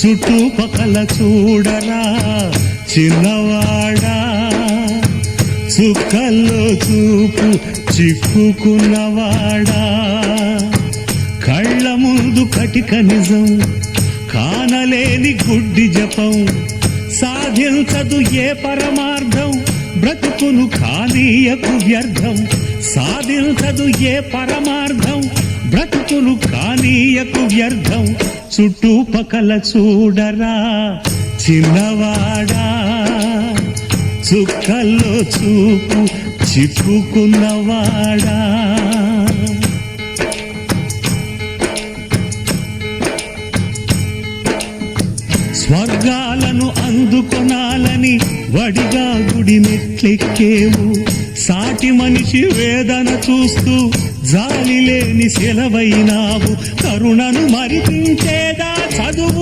చుట్టుపక్కల చూడరా చిన్నవాడా, చుక్కల్లో చూపు చిక్కుకున్నవాడా. కళ్ళ ముందు కటిక నిజం, కానలేని గుడ్డి జపం, సాధించదు ఏ పరమార్థం, బ్రతుకును కానీయకు వ్యర్థం. సాధించదు ఏ పరమార్థం, బ్రతుకును కానీయకు వ్యర్థం. చుట్టుపక్కల చూడరా చిన్నవాడా, చుక్కల్లో చూపు చిక్కుకున్నవాడా. స్వర్గాలను అందుకొనాలని వడిగా గుడి మెట్లెక్కేవు. సాటి మనిషి వేదన చూస్తూ జాలి లేని సెలవైనావు. కరుణను మరిపించేదా చదువు.